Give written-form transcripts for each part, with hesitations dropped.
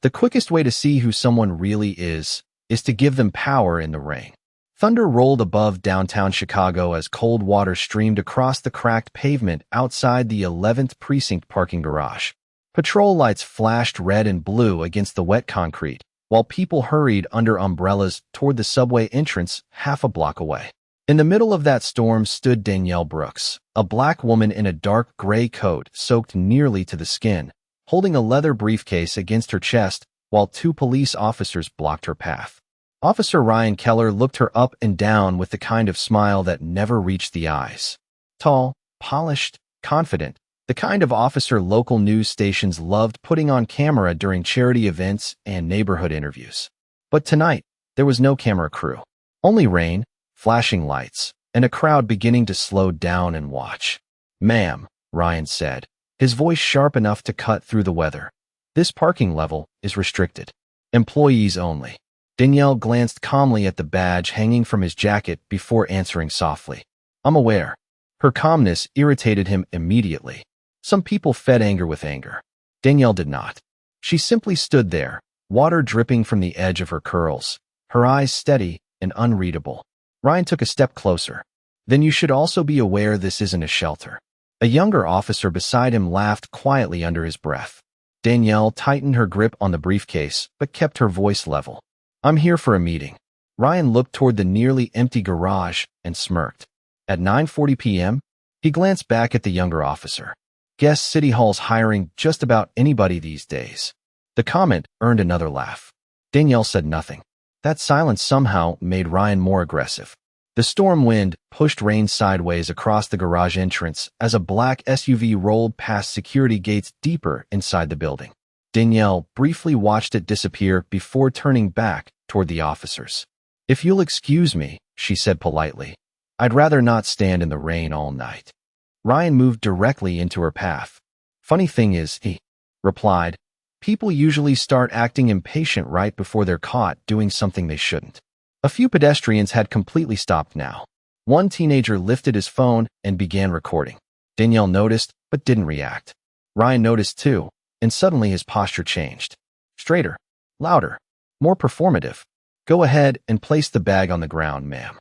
The quickest way to see who someone really is to give them power in the rain. Thunder rolled above downtown Chicago as cold water streamed across the cracked pavement outside the 11th Precinct parking garage. Patrol lights flashed red and blue against the wet concrete, while people hurried under umbrellas toward the subway entrance half a block away. In the middle of that storm stood Danielle Brooks, a black woman in a dark gray coat soaked nearly to the skin, holding a leather briefcase against her chest while two police officers blocked her path. Officer Ryan Keller looked her up and down with the kind of smile that never reached the eyes. Tall, polished, confident, the kind of officer local news stations loved putting on camera during charity events and neighborhood interviews. But tonight, there was no camera crew. Only rain, flashing lights, and a crowd beginning to slow down and watch. "Ma'am," Ryan said, his voice sharp enough to cut through the weather. "This parking level is restricted. Employees only." Danielle glanced calmly at the badge hanging from his jacket before answering softly. "I'm aware." Her calmness irritated him immediately. Some people fed anger with anger. Danielle did not. She simply stood there, water dripping from the edge of her curls, her eyes steady and unreadable. Ryan took a step closer. "Then you should also be aware this isn't a shelter." A younger officer beside him laughed quietly under his breath. Danielle tightened her grip on the briefcase, but kept her voice level. "I'm here for a meeting." Ryan looked toward the nearly empty garage and smirked. At 9:40 p.m., he glanced back at the younger officer. "Guess City Hall's hiring just about anybody these days." The comment earned another laugh. Danielle said nothing. That silence somehow made Ryan more aggressive. The storm wind pushed rain sideways across the garage entrance as a black SUV rolled past security gates deeper inside the building. Danielle briefly watched it disappear before turning back toward the officers. "If you'll excuse me," she said politely, "I'd rather not stand in the rain all night." Ryan moved directly into her path. "Funny thing is," he replied, "people usually start acting impatient right before they're caught doing something they shouldn't." A few pedestrians had completely stopped now. One teenager lifted his phone and began recording. Danielle noticed, but didn't react. Ryan noticed too, and suddenly his posture changed. Straighter, louder, more performative. "Go ahead and place the bag on the ground, ma'am."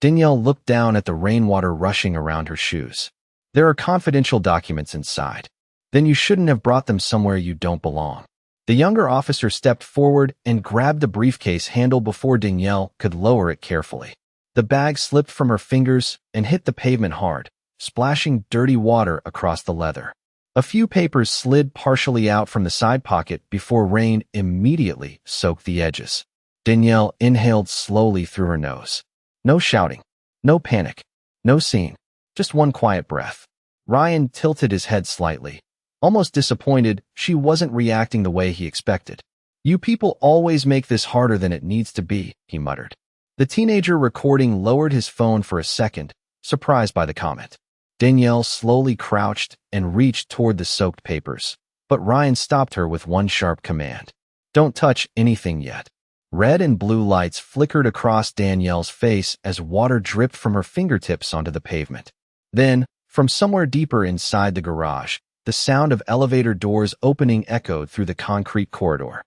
Danielle looked down at the rainwater rushing around her shoes. "There are confidential documents inside. Then you shouldn't have brought them somewhere you don't belong." The younger officer stepped forward and grabbed the briefcase handle before Danielle could lower it carefully. The bag slipped from her fingers and hit the pavement hard, splashing dirty water across the leather. A few papers slid partially out from the side pocket before rain immediately soaked the edges. Danielle inhaled slowly through her nose. No shouting, no panic, no scene, just one quiet breath. Ryan tilted his head slightly. Almost disappointed, she wasn't reacting the way he expected. "You people always make this harder than it needs to be," he muttered. The teenager recording lowered his phone for a second, surprised by the comment. Danielle slowly crouched and reached toward the soaked papers, but Ryan stopped her with one sharp command. "Don't touch anything yet." Red and blue lights flickered across Danielle's face as water dripped from her fingertips onto the pavement. Then, from somewhere deeper inside the garage, the sound of elevator doors opening echoed through the concrete corridor.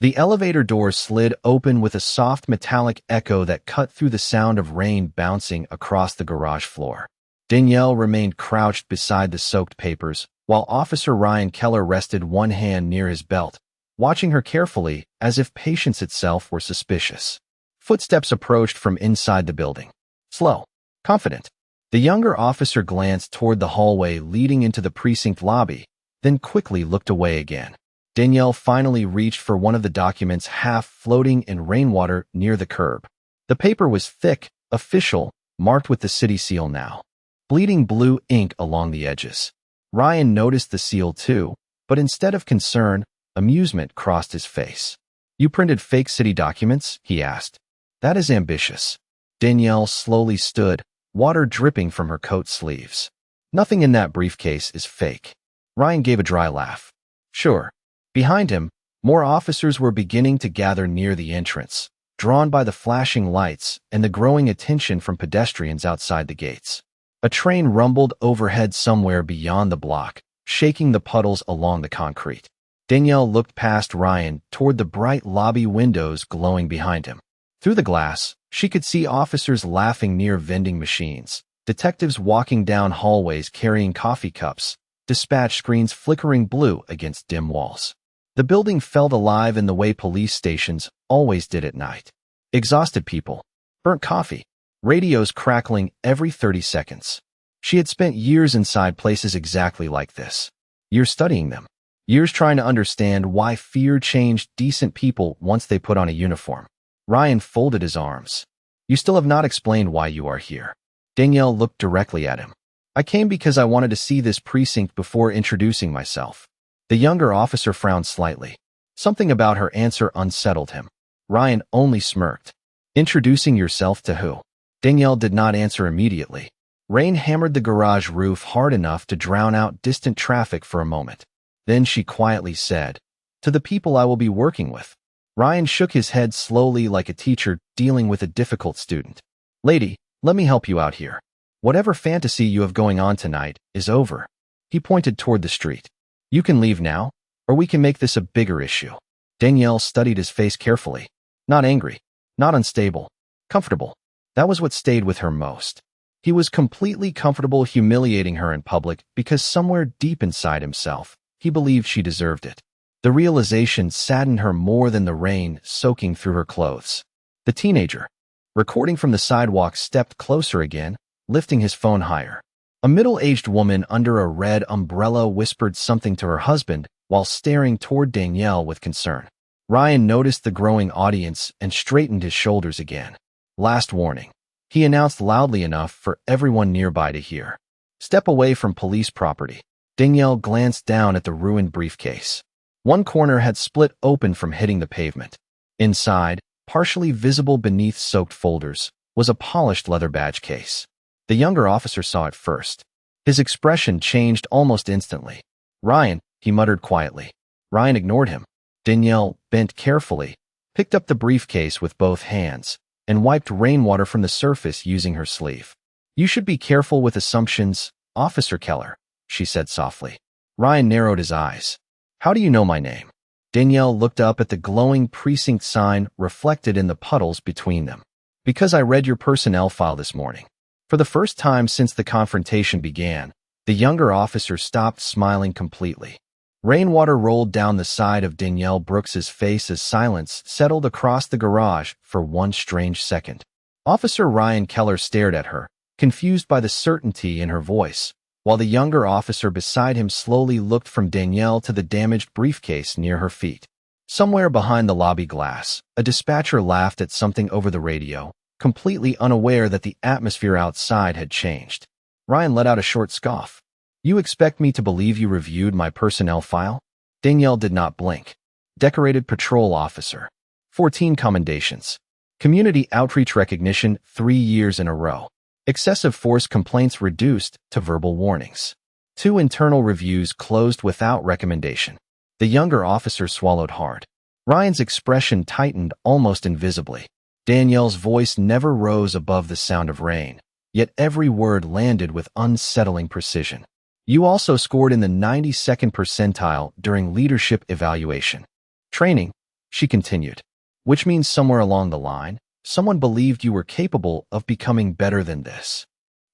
The elevator door slid open with a soft metallic echo that cut through the sound of rain bouncing across the garage floor. Danielle remained crouched beside the soaked papers, while Officer Ryan Keller rested one hand near his belt, watching her carefully as if patience itself were suspicious. Footsteps approached from inside the building. Slow, confident. The younger officer glanced toward the hallway leading into the precinct lobby, then quickly looked away again. Danielle finally reached for one of the documents half floating in rainwater near the curb. The paper was thick, official, marked with the city seal now. Bleeding blue ink along the edges. Ryan noticed the seal too, but instead of concern, amusement crossed his face. "You printed fake city documents?" he asked. "That is ambitious." Danielle slowly stood, water dripping from her coat sleeves. "Nothing in that briefcase is fake." Ryan gave a dry laugh. "Sure." Behind him, more officers were beginning to gather near the entrance, drawn by the flashing lights and the growing attention from pedestrians outside the gates. A train rumbled overhead somewhere beyond the block, shaking the puddles along the concrete. Danielle looked past Ryan toward the bright lobby windows glowing behind him. Through the glass, she could see officers laughing near vending machines, detectives walking down hallways carrying coffee cups, dispatch screens flickering blue against dim walls. The building felt alive in the way police stations always did at night. Exhausted people, burnt coffee, radios crackling every 30 seconds. She had spent years inside places exactly like this. Years studying them. Years trying to understand why fear changed decent people once they put on a uniform. Ryan folded his arms. You still have not explained why you are here. Danielle looked directly at him. I came because I wanted to see this precinct before introducing myself. The younger officer frowned slightly. Something about her answer unsettled him. Ryan only smirked. Introducing yourself to who? Danielle did not answer immediately. Rain hammered the garage roof hard enough to drown out distant traffic for a moment. Then she quietly said, to the people I will be working with. Ryan shook his head slowly like a teacher dealing with a difficult student. Lady, let me help you out here. Whatever fantasy you have going on tonight is over. He pointed toward the street. You can leave now, or we can make this a bigger issue. Danielle studied his face carefully. Not angry, not unstable, comfortable. That was what stayed with her most. He was completely comfortable humiliating her in public because somewhere deep inside himself, he believed she deserved it. The realization saddened her more than the rain soaking through her clothes. The teenager, recording from the sidewalk, stepped closer again, lifting his phone higher. A middle-aged woman under a red umbrella whispered something to her husband while staring toward Danielle with concern. Ryan noticed the growing audience and straightened his shoulders again. Last warning, he announced loudly enough for everyone nearby to hear. Step away from police property. Danielle glanced down at the ruined briefcase. One corner had split open from hitting the pavement. Inside, partially visible beneath soaked folders, was a polished leather badge case. The younger officer saw it first. His expression changed almost instantly. Ryan, he muttered quietly. Ryan ignored him. Danielle bent carefully, picked up the briefcase with both hands, and wiped rainwater from the surface using her sleeve. You should be careful with assumptions, Officer Keller, she said softly. Ryan narrowed his eyes. How do you know my name? Danielle looked up at the glowing precinct sign reflected in the puddles between them. Because I read your personnel file this morning. For the first time since the confrontation began, the younger officer stopped smiling completely. Rainwater rolled down the side of Danielle Brooks's face as silence settled across the garage for one strange second. Officer Ryan Keller stared at her, confused by the certainty in her voice, while the younger officer beside him slowly looked from Danielle to the damaged briefcase near her feet. Somewhere behind the lobby glass, a dispatcher laughed at something over the radio, completely unaware that the atmosphere outside had changed. Ryan let out a short scoff. You expect me to believe you reviewed my personnel file? Danielle did not blink. Decorated patrol officer. 14 commendations. Community outreach recognition 3 years in a row. Excessive force complaints reduced to verbal warnings. 2 internal reviews closed without recommendation. The younger officer swallowed hard. Ryan's expression tightened almost invisibly. Danielle's voice never rose above the sound of rain, yet every word landed with unsettling precision. You also scored in the 92nd percentile during leadership evaluation. Training, she continued, which means somewhere along the line, someone believed you were capable of becoming better than this.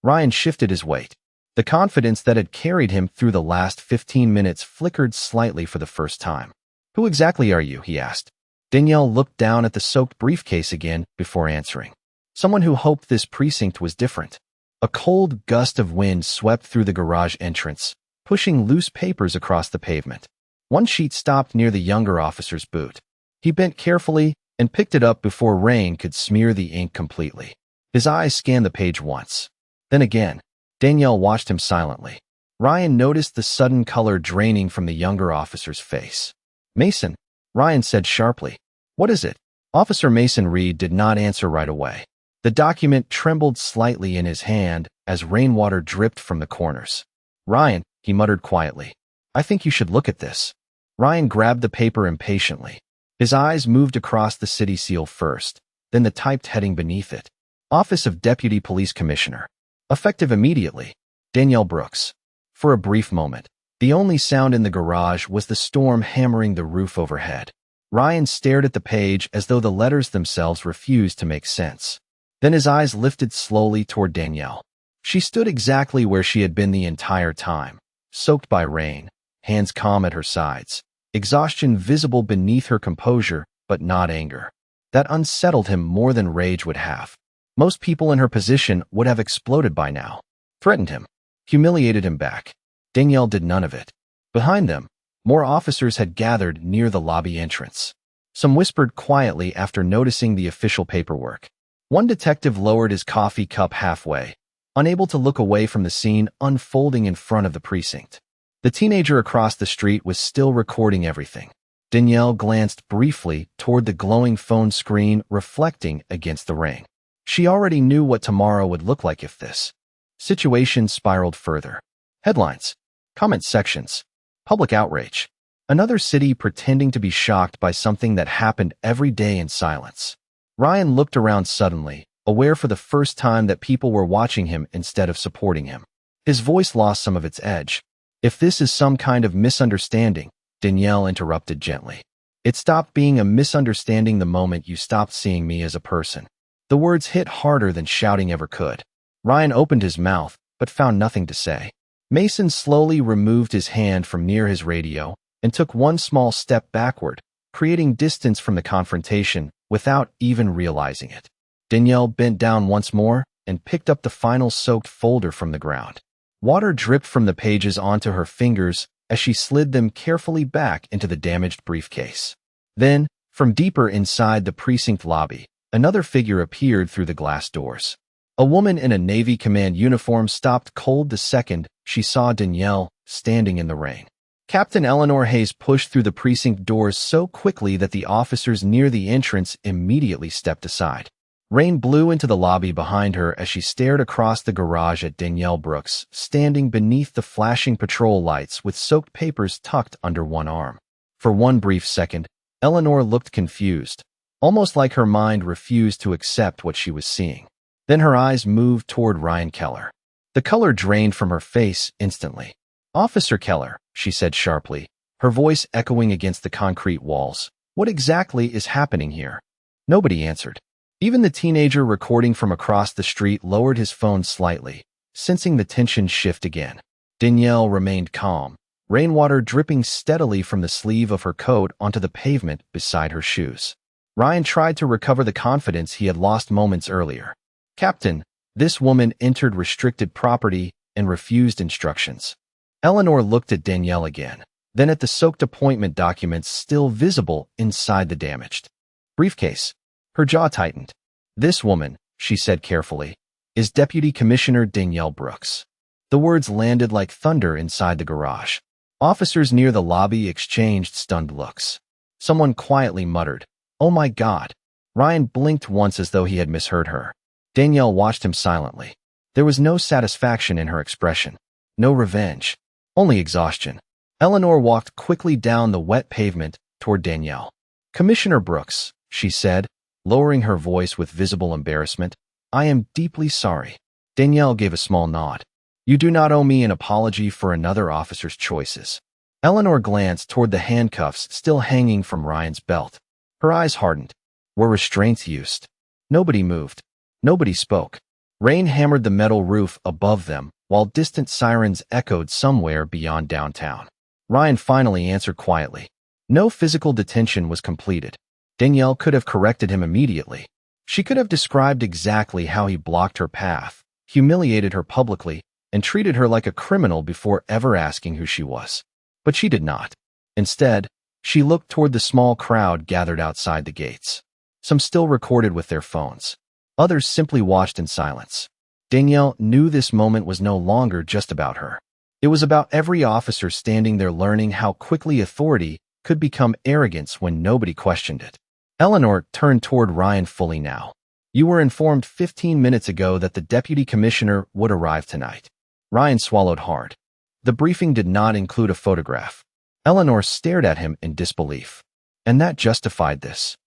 Ryan shifted his weight. The confidence that had carried him through the last 15 minutes flickered slightly for the first time. Who exactly are you? He asked. Danielle looked down at the soaked briefcase again before answering. Someone who hoped this precinct was different. A cold gust of wind swept through the garage entrance, pushing loose papers across the pavement. One sheet stopped near the younger officer's boot. He bent carefully and picked it up before rain could smear the ink completely. His eyes scanned the page once. Then again. Danielle watched him silently. Ryan noticed the sudden color draining from the younger officer's face. Mason, Ryan said sharply. What is it? Officer Mason Reed did not answer right away. The document trembled slightly in his hand as rainwater dripped from the corners. Ryan, he muttered quietly. I think you should look at this. Ryan grabbed the paper impatiently. His eyes moved across the city seal first, then the typed heading beneath it. Office of Deputy Police Commissioner. Effective immediately. Danielle Brooks. For a brief moment, The only sound in the garage was the storm hammering the roof overhead. Ryan stared at the page as though the letters themselves refused to make sense. Then his eyes lifted slowly toward Danielle. She stood exactly where she had been the entire time, soaked by rain, hands calm at her sides, exhaustion visible beneath her composure, but not anger. That unsettled him more than rage would have. Most people in her position would have exploded by now, threatened him, humiliated him back. Danielle did none of it. Behind them, more officers had gathered near the lobby entrance. Some whispered quietly after noticing the official paperwork. One detective lowered his coffee cup halfway, unable to look away from the scene unfolding in front of the precinct. The teenager across the street was still recording everything. Danielle glanced briefly toward the glowing phone screen reflecting against the rain. She already knew what tomorrow would look like if this situation spiraled further. Headlines, comment sections, public outrage. Another city pretending to be shocked by something that happened every day in silence. Ryan looked around suddenly, aware for the first time that people were watching him instead of supporting him. His voice lost some of its edge. If this is some kind of misunderstanding, Danielle interrupted gently. It stopped being a misunderstanding the moment you stopped seeing me as a person. The words hit harder than shouting ever could. Ryan opened his mouth, but found nothing to say. Mason slowly removed his hand from near his radio and took one small step backward, creating distance from the confrontation without even realizing it. Danielle bent down once more and picked up the final soaked folder from the ground. Water dripped from the pages onto her fingers as she slid them carefully back into the damaged briefcase. Then, from deeper inside the precinct lobby, another figure appeared through the glass doors. A woman in a Navy command uniform stopped cold the second she saw Danielle standing in the rain. Captain Eleanor Hayes pushed through the precinct doors so quickly that the officers near the entrance immediately stepped aside. Rain blew into the lobby behind her as she stared across the garage at Danielle Brooks, standing beneath the flashing patrol lights with soaked papers tucked under one arm. For one brief second, Eleanor looked confused, almost like her mind refused to accept what she was seeing. Then her eyes moved toward Ryan Keller. The color drained from her face instantly. "Officer Keller," she said sharply, her voice echoing against the concrete walls. "What exactly is happening here?" Nobody answered. Even the teenager recording from across the street lowered his phone slightly, sensing the tension shift again. Danielle remained calm, rainwater dripping steadily from the sleeve of her coat onto the pavement beside her shoes. Ryan tried to recover the confidence he had lost moments earlier. "Captain, this woman entered restricted property and refused instructions." Eleanor looked at Danielle again, then at the soaked appointment documents still visible inside the damaged briefcase. Her jaw tightened. "This woman," she said carefully, "is Deputy Commissioner Danielle Brooks." The words landed like thunder inside the garage. Officers near the lobby exchanged stunned looks. Someone quietly muttered, "Oh my God." Ryan blinked once as though he had misheard her. Danielle watched him silently. There was no satisfaction in her expression, no revenge, only exhaustion. Eleanor walked quickly down the wet pavement toward Danielle. "Commissioner Brooks," she said, lowering her voice with visible embarrassment, "I am deeply sorry." Danielle gave a small nod. "You do not owe me an apology for another officer's choices." Eleanor glanced toward the handcuffs still hanging from Ryan's belt. Her eyes hardened. Were restraints used? Nobody moved. Nobody spoke. Rain hammered the metal roof above them, while distant sirens echoed somewhere beyond downtown. Ryan finally answered quietly. No physical detention was completed. Danielle could have corrected him immediately. She could have described exactly how he blocked her path, humiliated her publicly, and treated her like a criminal before ever asking who she was. But she did not. Instead, she looked toward the small crowd gathered outside the gates. Some still recorded with their phones. Others simply watched in silence. Danielle knew this moment was no longer just about her. It was about every officer standing there learning how quickly authority could become arrogance when nobody questioned it. Eleanor turned toward Ryan fully now. "You were informed 15 minutes ago that the deputy commissioner would arrive tonight." Ryan swallowed hard. The briefing did not include a photograph. Eleanor stared at him in disbelief. And that justified this.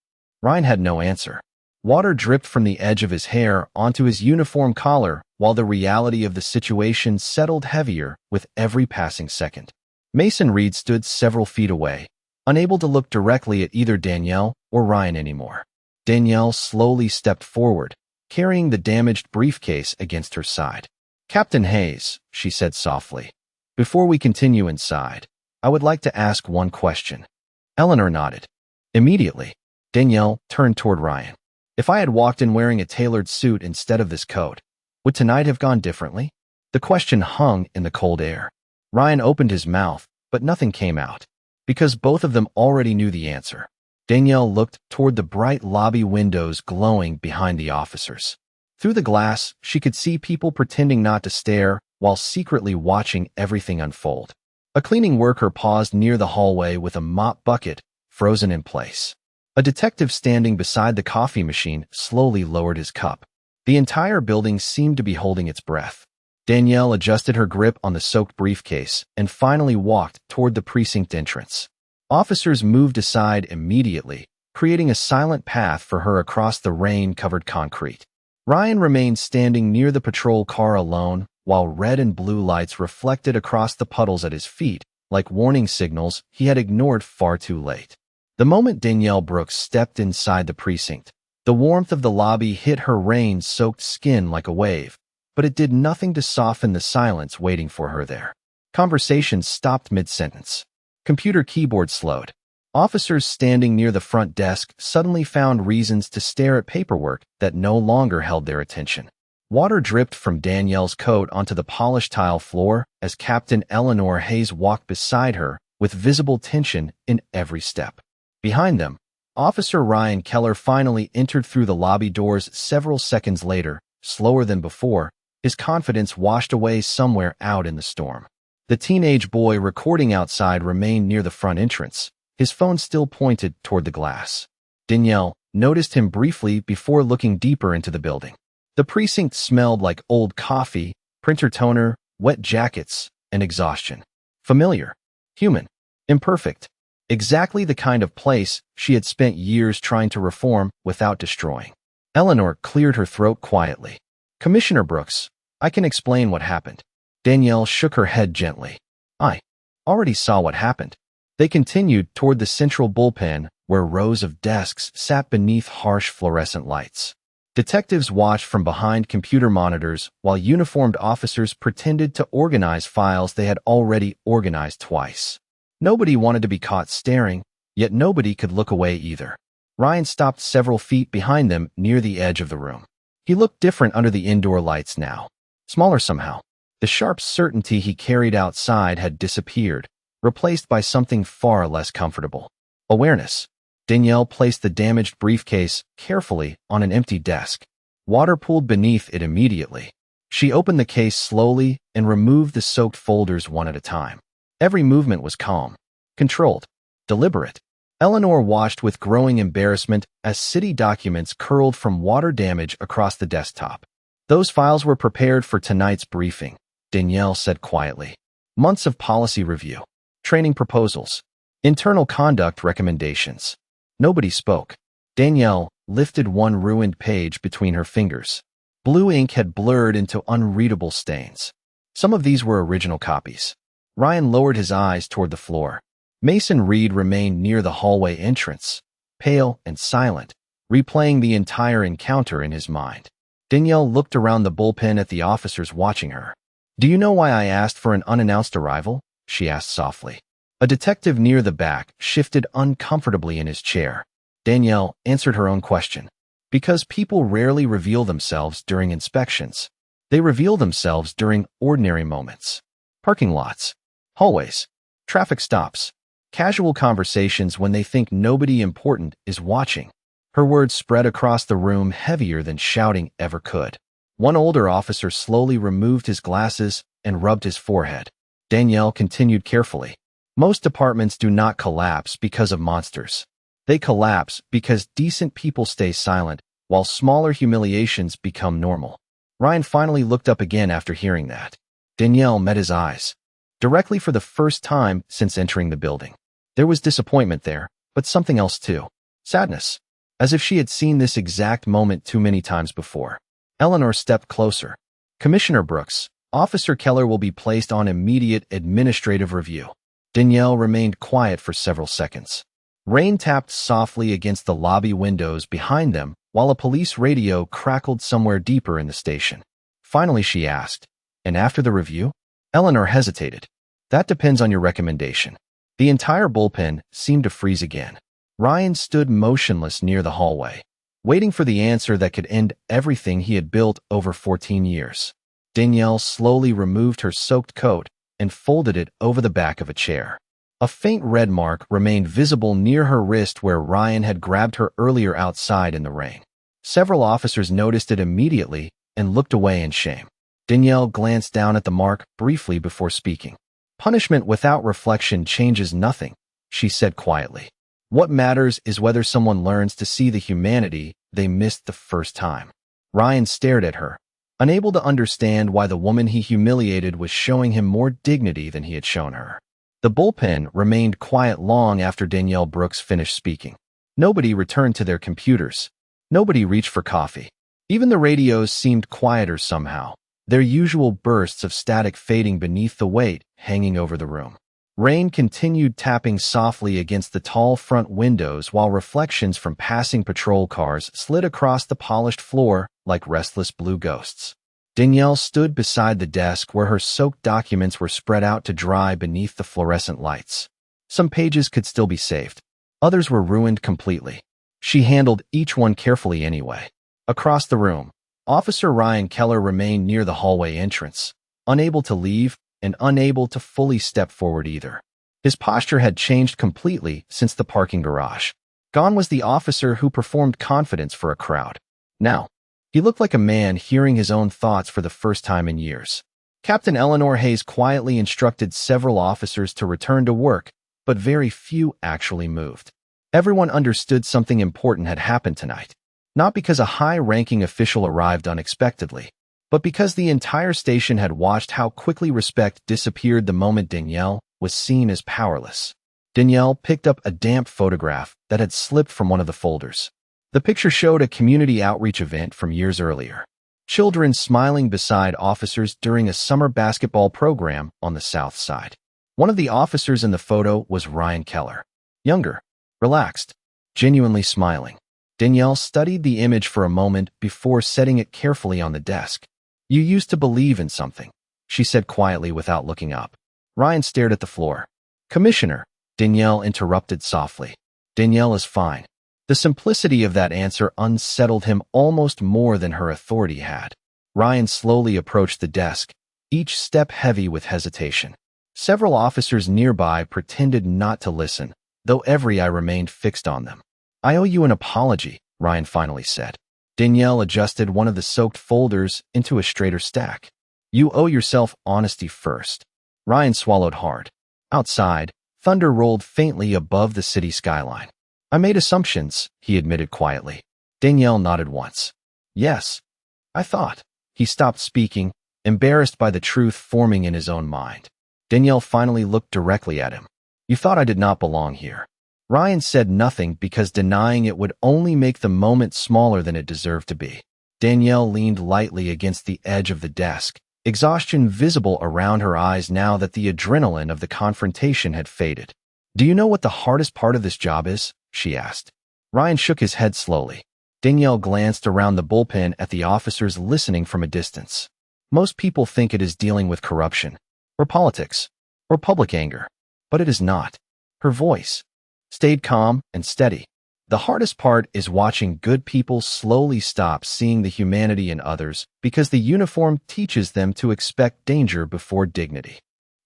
Ryan had no answer. Water dripped from the edge of his hair onto his uniform collar while the reality of the situation settled heavier with every passing second. Mason Reed stood several feet away, unable to look directly at either Danielle or Ryan anymore. Danielle slowly stepped forward, carrying the damaged briefcase against her side. "Captain Hayes," she said softly, "before we continue inside, I would like to ask one question." Eleanor nodded. Immediately, Danielle turned toward Ryan. "If I had walked in wearing a tailored suit instead of this coat, would tonight have gone differently?" The question hung in the cold air. Ryan opened his mouth, but nothing came out, because both of them already knew the answer. Danielle looked toward the bright lobby windows glowing behind the officers. Through the glass, she could see people pretending not to stare while secretly watching everything unfold. A cleaning worker paused near the hallway with a mop bucket frozen in place. A detective standing beside the coffee machine slowly lowered his cup. The entire building seemed to be holding its breath. Danielle adjusted her grip on the soaked briefcase and finally walked toward the precinct entrance. Officers moved aside immediately, creating a silent path for her across the rain-covered concrete. Ryan remained standing near the patrol car alone, while red and blue lights reflected across the puddles at his feet, like warning signals he had ignored far too late. The moment Danielle Brooks stepped inside the precinct, the warmth of the lobby hit her rain-soaked skin like a wave, but it did nothing to soften the silence waiting for her there. Conversations stopped mid-sentence. Computer keyboard slowed. Officers standing near the front desk suddenly found reasons to stare at paperwork that no longer held their attention. Water dripped from Danielle's coat onto the polished tile floor as Captain Eleanor Hayes walked beside her with visible tension in every step. Behind them, Officer Ryan Keller finally entered through the lobby doors several seconds later, slower than before, his confidence washed away somewhere out in the storm. The teenage boy recording outside remained near the front entrance, his phone still pointed toward the glass. Danielle noticed him briefly before looking deeper into the building. The precinct smelled like old coffee, printer toner, wet jackets, and exhaustion. Familiar, human, imperfect. Exactly the kind of place she had spent years trying to reform without destroying. Eleanor cleared her throat quietly. "Commissioner Brooks, I can explain what happened." Danielle shook her head gently. "I already saw what happened." They continued toward the central bullpen, where rows of desks sat beneath harsh fluorescent lights. Detectives watched from behind computer monitors while uniformed officers pretended to organize files they had already organized twice. Nobody wanted to be caught staring, yet nobody could look away either. Ryan stopped several feet behind them near the edge of the room. He looked different under the indoor lights now. Smaller somehow. The sharp certainty he carried outside had disappeared, replaced by something far less comfortable. Awareness. Danielle placed the damaged briefcase carefully on an empty desk. Water pooled beneath it immediately. She opened the case slowly and removed the soaked folders one at a time. Every movement was calm, controlled, deliberate. Eleanor watched with growing embarrassment as city documents curled from water damage across the desktop. "Those files were prepared for tonight's briefing," Danielle said quietly. "Months of policy review, training proposals, internal conduct recommendations." Nobody spoke. Danielle lifted one ruined page between her fingers. Blue ink had blurred into unreadable stains. Some of these were original copies. Ryan lowered his eyes toward the floor. Mason Reed remained near the hallway entrance, pale and silent, replaying the entire encounter in his mind. Danielle looked around the bullpen at the officers watching her. "Do you know why I asked for an unannounced arrival?" she asked softly. A detective near the back shifted uncomfortably in his chair. Danielle answered her own question. "Because people rarely reveal themselves during inspections. They reveal themselves during ordinary moments. Parking lots, hallways, traffic stops, casual conversations when they think nobody important is watching." Her words spread across the room heavier than shouting ever could. One older officer slowly removed his glasses and rubbed his forehead. Danielle continued carefully. "Most departments do not collapse because of monsters. They collapse because decent people stay silent, while smaller humiliations become normal." Ryan finally looked up again after hearing that. Danielle met his eyes. Directly for the first time since entering the building. There was disappointment there, but something else too. Sadness. As if she had seen this exact moment too many times before. Eleanor stepped closer. "Commissioner Brooks, Officer Keller will be placed on immediate administrative review." Danielle remained quiet for several seconds. Rain tapped softly against the lobby windows behind them while a police radio crackled somewhere deeper in the station. Finally, she asked, "And after the review?" Eleanor hesitated. "That depends on your recommendation." The entire bullpen seemed to freeze again. Ryan stood motionless near the hallway, waiting for the answer that could end everything he had built over 14 years. Danielle slowly removed her soaked coat and folded it over the back of a chair. A faint red mark remained visible near her wrist where Ryan had grabbed her earlier outside in the rain. Several officers noticed it immediately and looked away in shame. Danielle glanced down at the mark briefly before speaking. "Punishment without reflection changes nothing," she said quietly. "What matters is whether someone learns to see the humanity they missed the first time." Ryan stared at her, unable to understand why the woman he humiliated was showing him more dignity than he had shown her. The bullpen remained quiet long after Danielle Brooks finished speaking. Nobody returned to their computers. Nobody reached for coffee. Even the radios seemed quieter somehow, their usual bursts of static fading beneath the weight hanging over the room. Rain continued tapping softly against the tall front windows while reflections from passing patrol cars slid across the polished floor like restless blue ghosts. Danielle stood beside the desk where her soaked documents were spread out to dry beneath the fluorescent lights. Some pages could still be saved. Others were ruined completely. She handled each one carefully anyway. Across the room, Officer Ryan Keller remained near the hallway entrance, unable to leave and unable to fully step forward either. His posture had changed completely since the parking garage. Gone was the officer who performed confidence for a crowd. Now, he looked like a man hearing his own thoughts for the first time in years. Captain Eleanor Hayes quietly instructed several officers to return to work, but very few actually moved. Everyone understood something important had happened tonight, not because a high-ranking official arrived unexpectedly, but because the entire station had watched how quickly respect disappeared the moment Danielle was seen as powerless. Danielle picked up a damp photograph that had slipped from one of the folders. The picture showed a community outreach event from years earlier. Children smiling beside officers during a summer basketball program on the south side. One of the officers in the photo was Ryan Keller. Younger, relaxed, genuinely smiling. Danielle studied the image for a moment before setting it carefully on the desk. "You used to believe in something," she said quietly without looking up. Ryan stared at the floor. "Commissioner," Danielle interrupted softly. "Danielle is fine." The simplicity of that answer unsettled him almost more than her authority had. Ryan slowly approached the desk, each step heavy with hesitation. Several officers nearby pretended not to listen, though every eye remained fixed on them. "I owe you an apology," Ryan finally said. Danielle adjusted one of the soaked folders into a straighter stack. "You owe yourself honesty first." Ryan swallowed hard. Outside, thunder rolled faintly above the city skyline. "I made assumptions," he admitted quietly. Danielle nodded once. "Yes, I thought." He stopped speaking, embarrassed by the truth forming in his own mind. Danielle finally looked directly at him. "You thought I did not belong here." Ryan said nothing because denying it would only make the moment smaller than it deserved to be. Danielle leaned lightly against the edge of the desk, exhaustion visible around her eyes now that the adrenaline of the confrontation had faded. "Do you know what the hardest part of this job is?" she asked. Ryan shook his head slowly. Danielle glanced around the bullpen at the officers listening from a distance. "Most people think it is dealing with corruption, or politics, or public anger, but it is not." Her voice stayed calm and steady. "The hardest part is watching good people slowly stop seeing the humanity in others because the uniform teaches them to expect danger before dignity."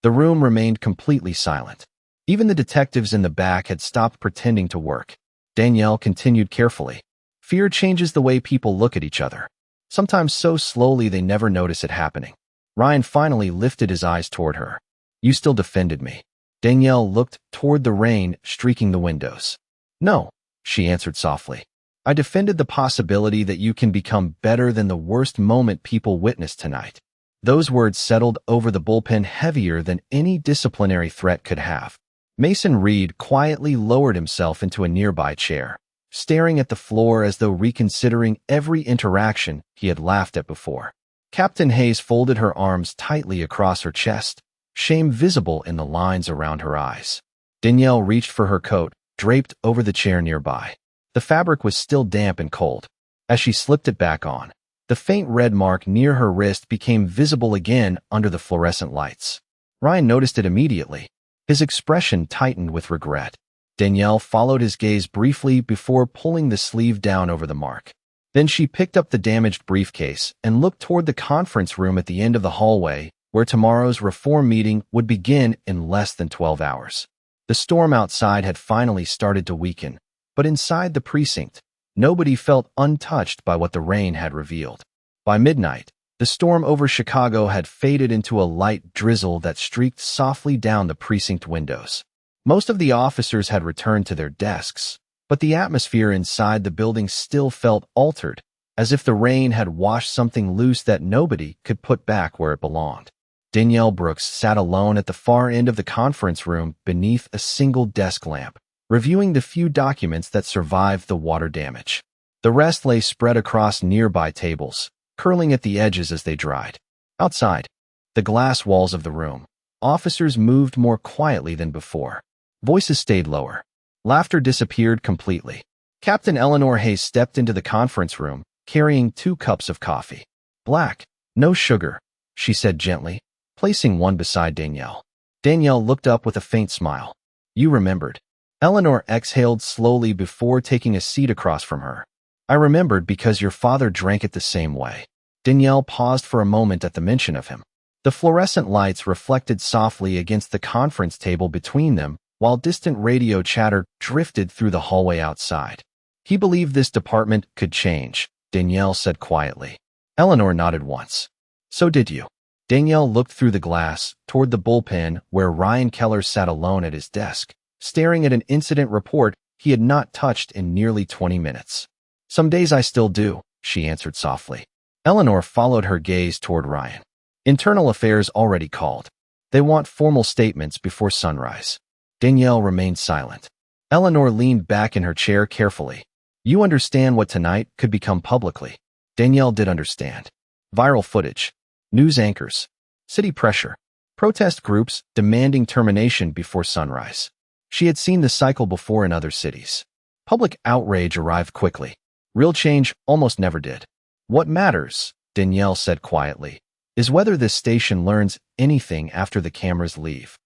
The room remained completely silent. Even the detectives in the back had stopped pretending to work. Danielle continued carefully. "Fear changes the way people look at each other, sometimes so slowly they never notice it happening." Ryan finally lifted his eyes toward her. "You still defended me." Danielle looked toward the rain streaking the windows. "No," she answered softly. "I defended the possibility that you can become better than the worst moment people witnessed tonight." Those words settled over the bullpen heavier than any disciplinary threat could have. Mason Reed quietly lowered himself into a nearby chair, staring at the floor as though reconsidering every interaction he had laughed at before. Captain Hayes folded her arms tightly across her chest, shame visible in the lines around her eyes. Danielle reached for her coat, draped over the chair nearby. The fabric was still damp and cold. As she slipped it back on, the faint red mark near her wrist became visible again under the fluorescent lights. Ryan noticed it immediately. His expression tightened with regret. Danielle followed his gaze briefly before pulling the sleeve down over the mark. Then she picked up the damaged briefcase and looked toward the conference room at the end of the hallway, where tomorrow's reform meeting would begin in less than 12 hours. The storm outside had finally started to weaken, but inside the precinct, nobody felt untouched by what the rain had revealed. By midnight, the storm over Chicago had faded into a light drizzle that streaked softly down the precinct windows. Most of the officers had returned to their desks, but the atmosphere inside the building still felt altered, as if the rain had washed something loose that nobody could put back where it belonged. Danielle Brooks sat alone at the far end of the conference room beneath a single desk lamp, reviewing the few documents that survived the water damage. The rest lay spread across nearby tables, curling at the edges as they dried. Outside, the glass walls of the room, officers moved more quietly than before. Voices stayed lower. Laughter disappeared completely. Captain Eleanor Hayes stepped into the conference room, carrying 2 cups of coffee. Black, no sugar, she said gently, placing one beside Danielle. Danielle looked up with a faint smile. You remembered. Eleanor exhaled slowly before taking a seat across from her. I remembered because your father drank it the same way. Danielle paused for a moment at the mention of him. The fluorescent lights reflected softly against the conference table between them, while distant radio chatter drifted through the hallway outside. He believed this department could change, Danielle said quietly. Eleanor nodded once. So did you. Danielle looked through the glass, toward the bullpen where Ryan Keller sat alone at his desk, staring at an incident report he had not touched in nearly 20 minutes. Some days I still do, she answered softly. Eleanor followed her gaze toward Ryan. Internal affairs already called. They want formal statements before sunrise. Danielle remained silent. Eleanor leaned back in her chair carefully. You understand what tonight could become publicly. Danielle did understand. Viral footage, news anchors, city pressure, protest groups demanding termination before sunrise. She had seen the cycle before in other cities. Public outrage arrived quickly. Real change almost never did. What matters, Danielle said quietly, is whether this station learns anything after the cameras leave.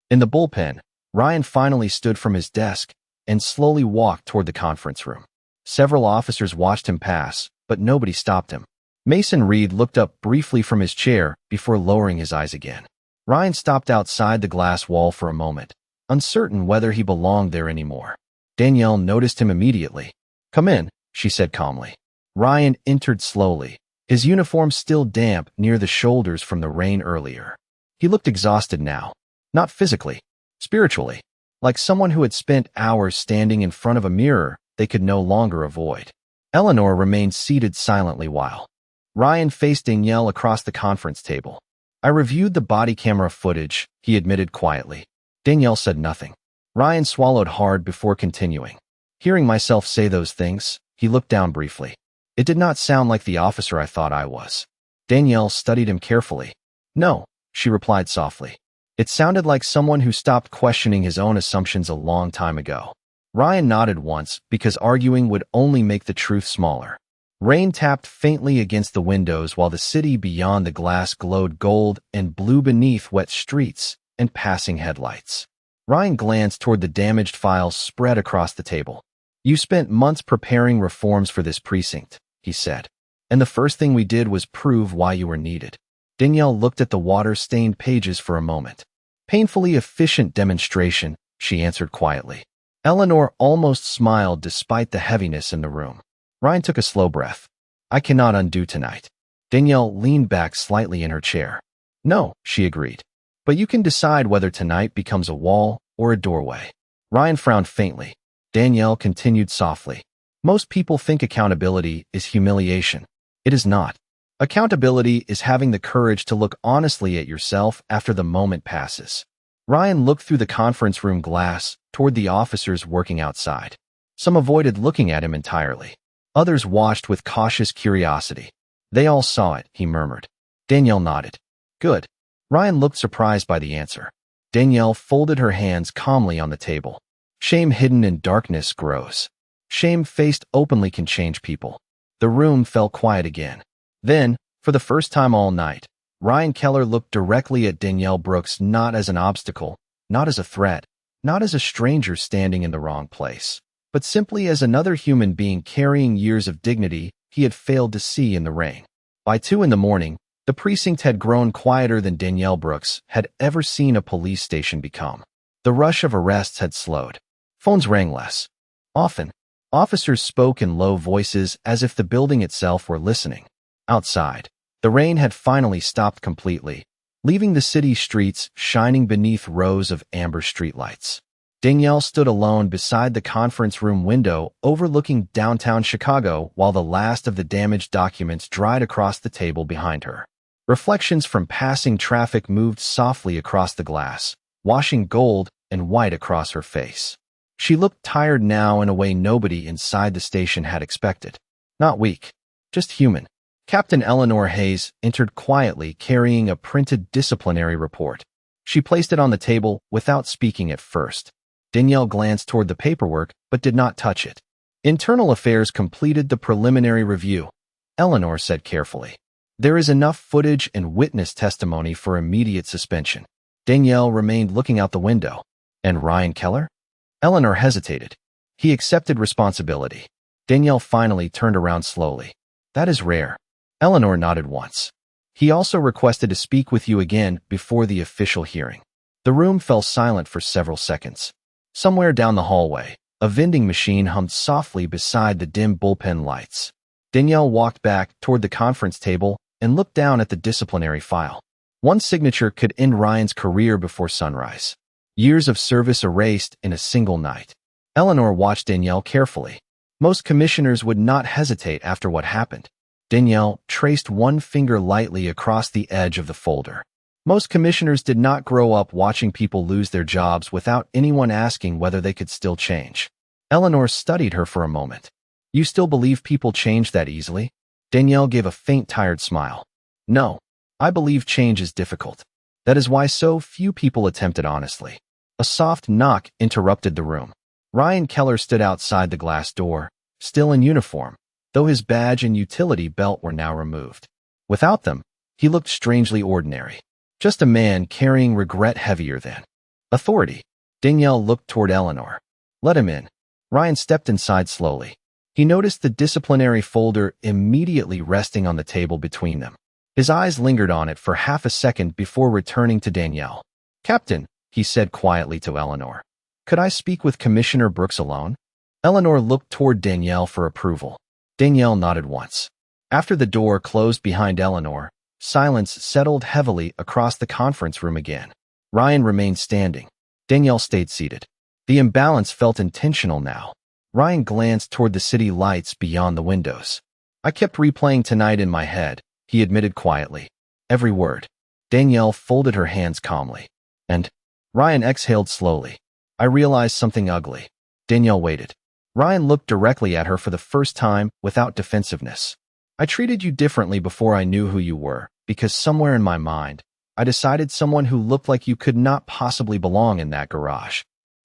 In the bullpen, Ryan finally stood from his desk and slowly walked toward the conference room. Several officers watched him pass, but nobody stopped him. Mason Reed looked up briefly from his chair before lowering his eyes again. Ryan stopped outside the glass wall for a moment, uncertain whether he belonged there anymore. Danielle noticed him immediately. Come in, she said calmly. Ryan entered slowly, his uniform still damp near the shoulders from the rain earlier. He looked exhausted now, not physically, spiritually, like someone who had spent hours standing in front of a mirror they could no longer avoid. Eleanor remained seated silently while Ryan faced Danielle across the conference table. I reviewed the body camera footage, he admitted quietly. Danielle said nothing. Ryan swallowed hard before continuing. Hearing myself say those things, he looked down briefly. It did not sound like the officer I thought I was. Danielle studied him carefully. No, she replied softly. It sounded like someone who stopped questioning his own assumptions a long time ago. Ryan nodded once because arguing would only make the truth smaller. Rain tapped faintly against the windows while the city beyond the glass glowed gold and blue beneath wet streets and passing headlights. Ryan glanced toward the damaged files spread across the table. You spent months preparing reforms for this precinct, he said. And the first thing we did was prove why you were needed. Danielle looked at the water-stained pages for a moment. Painfully efficient demonstration, she answered quietly. Eleanor almost smiled despite the heaviness in the room. Ryan took a slow breath. I cannot undo tonight. Danielle leaned back slightly in her chair. No, she agreed. But you can decide whether tonight becomes a wall or a doorway. Ryan frowned faintly. Danielle continued softly. Most people think accountability is humiliation. It is not. Accountability is having the courage to look honestly at yourself after the moment passes. Ryan looked through the conference room glass toward the officers working outside. Some avoided looking at him entirely. Others watched with cautious curiosity. They all saw it, he murmured. Danielle nodded. Good. Ryan looked surprised by the answer. Danielle folded her hands calmly on the table. Shame hidden in darkness grows. Shame faced openly can change people. The room fell quiet again. Then, for the first time all night, Ryan Keller looked directly at Danielle Brooks, not as an obstacle, not as a threat, not as a stranger standing in the wrong place, but simply as another human being carrying years of dignity he had failed to see in the rain. By 2 in the morning, the precinct had grown quieter than Danielle Brooks had ever seen a police station become. The rush of arrests had slowed. Phones rang less. Often, officers spoke in low voices as if the building itself were listening. Outside, the rain had finally stopped completely, leaving the city streets shining beneath rows of amber streetlights. Danielle stood alone beside the conference room window overlooking downtown Chicago while the last of the damaged documents dried across the table behind her. Reflections from passing traffic moved softly across the glass, washing gold and white across her face. She looked tired now in a way nobody inside the station had expected. Not weak, just human. Captain Eleanor Hayes entered quietly carrying a printed disciplinary report. She placed it on the table without speaking at first. Danielle glanced toward the paperwork but did not touch it. Internal Affairs completed the preliminary review, Eleanor said carefully. There is enough footage and witness testimony for immediate suspension. Danielle remained looking out the window. And Ryan Keller? Eleanor hesitated. He accepted responsibility. Danielle finally turned around slowly. That is rare. Eleanor nodded once. He also requested to speak with you again before the official hearing. The room fell silent for several seconds. Somewhere down the hallway, a vending machine hummed softly beside the dim bullpen lights. Danielle walked back toward the conference table and looked down at the disciplinary file. One signature could end Ryan's career before sunrise. Years of service erased in a single night. Eleanor watched Danielle carefully. Most commissioners would not hesitate after what happened. Danielle traced one finger lightly across the edge of the folder. Most commissioners did not grow up watching people lose their jobs without anyone asking whether they could still change. Eleanor studied her for a moment. You still believe people change that easily? Danielle gave a faint, tired smile. No, I believe change is difficult. That is why so few people attempt it honestly. A soft knock interrupted the room. Ryan Keller stood outside the glass door, still in uniform, though his badge and utility belt were now removed. Without them, he looked strangely ordinary. Just a man carrying regret heavier than authority. Danielle looked toward Eleanor. Let him in. Ryan stepped inside slowly. He noticed the disciplinary folder immediately resting on the table between them. His eyes lingered on it for half a second before returning to Danielle. Captain, he said quietly to Eleanor. Could I speak with Commissioner Brooks alone? Eleanor looked toward Danielle for approval. Danielle nodded once. After the door closed behind Eleanor, silence settled heavily across the conference room again. Ryan remained standing. Danielle stayed seated. The imbalance felt intentional now. Ryan glanced toward the city lights beyond the windows. I kept replaying tonight in my head, he admitted quietly. Every word. Danielle folded her hands calmly. And Ryan exhaled slowly. I realized something ugly. Danielle waited. Ryan looked directly at her for the first time without defensiveness. I treated you differently before I knew who you were, because somewhere in my mind, I decided someone who looked like you could not possibly belong in that garage.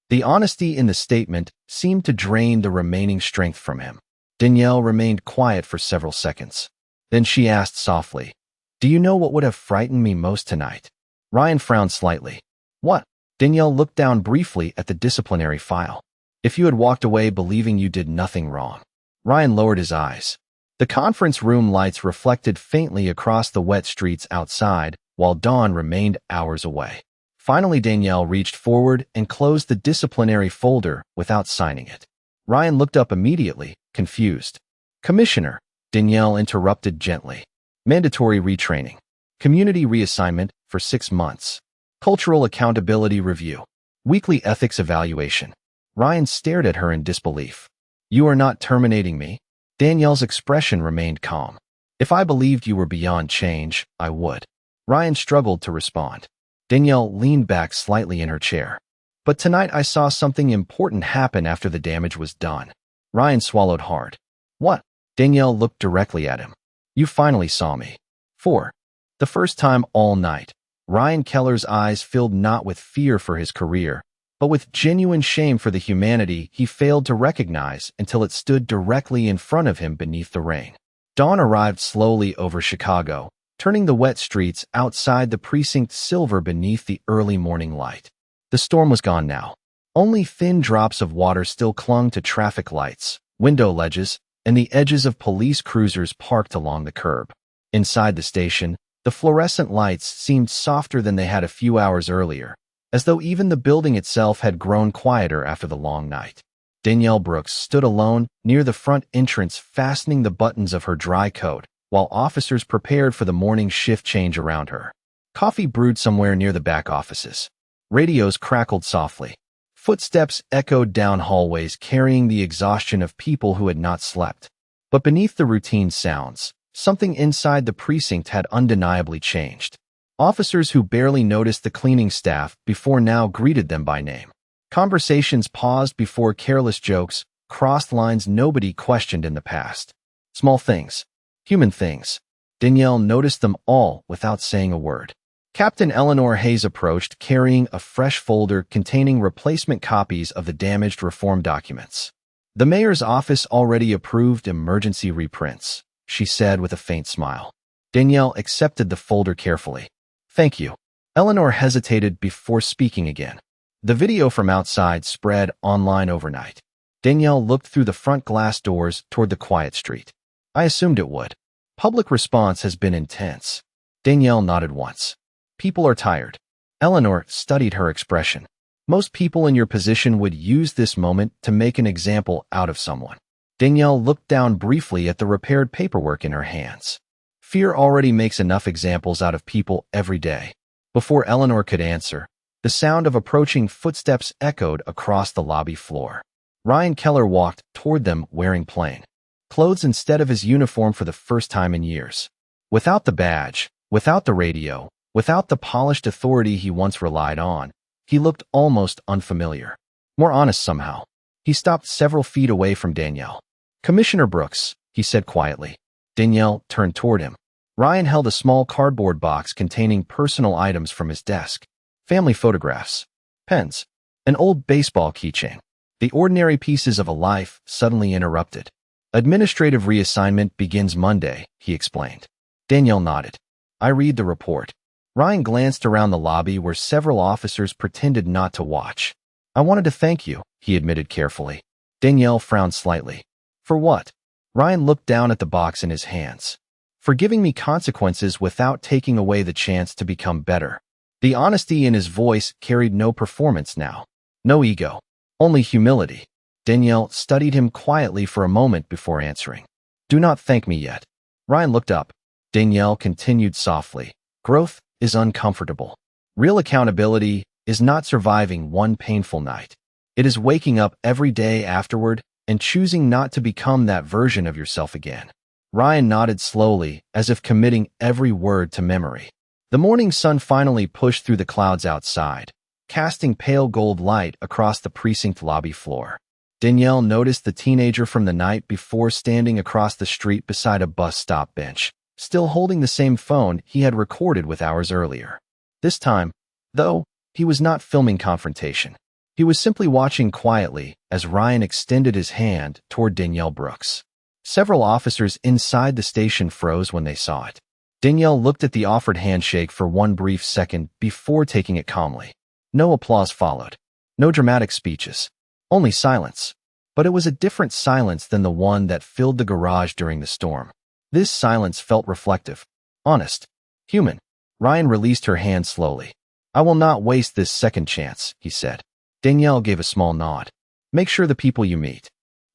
The honesty in the statement seemed to drain the remaining strength from him. Danielle remained quiet for several seconds. Then she asked softly, Do you know what would have frightened me most tonight? Ryan frowned slightly. What? Danielle looked down briefly at the disciplinary file. If you had walked away believing you did nothing wrong. Ryan lowered his eyes. The conference room lights reflected faintly across the wet streets outside, while dawn remained hours away. Finally, Danielle reached forward and closed the disciplinary folder without signing it. Ryan looked up immediately, confused. Commissioner, Danielle interrupted gently. Mandatory retraining. Community reassignment for 6 months. Cultural accountability review. Weekly ethics evaluation. Ryan stared at her in disbelief. You are not terminating me? Danielle's expression remained calm. If I believed you were beyond change, I would. Ryan struggled to respond. Danielle leaned back slightly in her chair. But tonight I saw something important happen after the damage was done. Ryan swallowed hard. What? Danielle looked directly at him. You finally saw me. For the first time all night. Ryan Keller's eyes filled not with fear for his career, but with genuine shame for the humanity he failed to recognize until it stood directly in front of him beneath the rain. Dawn arrived slowly over Chicago, turning the wet streets outside the precinct silver beneath the early morning light. The storm was gone now. Only thin drops of water still clung to traffic lights, window ledges, and the edges of police cruisers parked along the curb. Inside the station, the fluorescent lights seemed softer than they had a few hours earlier, as though even the building itself had grown quieter after the long night. Danielle Brooks stood alone near the front entrance, fastening the buttons of her dry coat, while officers prepared for the morning shift change around her. Coffee brewed somewhere near the back offices. Radios crackled softly. Footsteps echoed down hallways, carrying the exhaustion of people who had not slept. But beneath the routine sounds, something inside the precinct had undeniably changed. Officers who barely noticed the cleaning staff before now greeted them by name. Conversations paused before careless jokes crossed lines nobody questioned in the past. Small things. Human things. Danielle noticed them all without saying a word. Captain Eleanor Hayes approached, carrying a fresh folder containing replacement copies of the damaged reform documents. The mayor's office already approved emergency reprints, she said with a faint smile. Danielle accepted the folder carefully. Thank you. Eleanor hesitated before speaking again. The video from outside spread online overnight. Danielle looked through the front glass doors toward the quiet street. I assumed it would. Public response has been intense. Danielle nodded once. People are tired. Eleanor studied her expression. Most people in your position would use this moment to make an example out of someone. Danielle looked down briefly at the repaired paperwork in her hands. Fear already makes enough examples out of people every day. Before Eleanor could answer, the sound of approaching footsteps echoed across the lobby floor. Ryan Keller walked toward them wearing plain clothes instead of his uniform for the first time in years. Without the badge, without the radio, without the polished authority he once relied on, he looked almost unfamiliar. More honest somehow. He stopped several feet away from Danielle. Commissioner Brooks, he said quietly. Danielle turned toward him. Ryan held a small cardboard box containing personal items from his desk. Family photographs, pens, an old baseball keychain. The ordinary pieces of a life suddenly interrupted. Administrative reassignment begins Monday, he explained. Danielle nodded. I read the report. Ryan glanced around the lobby where several officers pretended not to watch. I wanted to thank you, he admitted carefully. Danielle frowned slightly. For what? Ryan looked down at the box in his hands. For giving me consequences without taking away the chance to become better. The honesty in his voice carried no performance now. No ego. Only humility. Danielle studied him quietly for a moment before answering. Do not thank me yet. Ryan looked up. Danielle continued softly. Growth is uncomfortable. Real accountability is not surviving one painful night. It is waking up every day afterward and choosing not to become that version of yourself again. Ryan nodded slowly, as if committing every word to memory. The morning sun finally pushed through the clouds outside, casting pale gold light across the precinct lobby floor. Danielle noticed the teenager from the night before standing across the street beside a bus stop bench, still holding the same phone he had recorded with hours earlier. This time, though, he was not filming confrontation. He was simply watching quietly as Ryan extended his hand toward Danielle Brooks. Several officers inside the station froze when they saw it. Danielle looked at the offered handshake for one brief second before taking it calmly. No applause followed. No dramatic speeches. Only silence. But it was a different silence than the one that filled the garage during the storm. This silence felt reflective, honest, human. Ryan released her hand slowly. I will not waste this second chance, he said. Danielle gave a small nod. Make sure the people you meet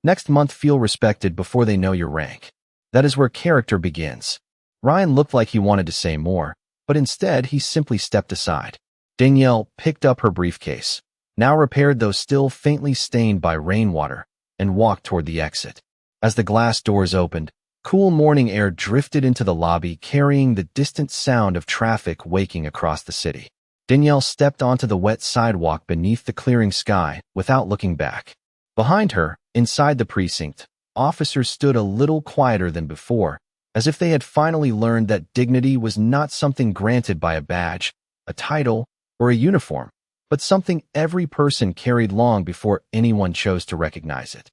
next month feel respected before they know your rank. That is where character begins. Ryan looked like he wanted to say more, but instead he simply stepped aside. Danielle picked up her briefcase, now repaired though still faintly stained by rainwater, and walked toward the exit. As the glass doors opened, cool morning air drifted into the lobby, carrying the distant sound of traffic waking across the city. Danielle stepped onto the wet sidewalk beneath the clearing sky without looking back. Behind her, inside the precinct, officers stood a little quieter than before, as if they had finally learned that dignity was not something granted by a badge, a title, or a uniform, but something every person carried long before anyone chose to recognize it.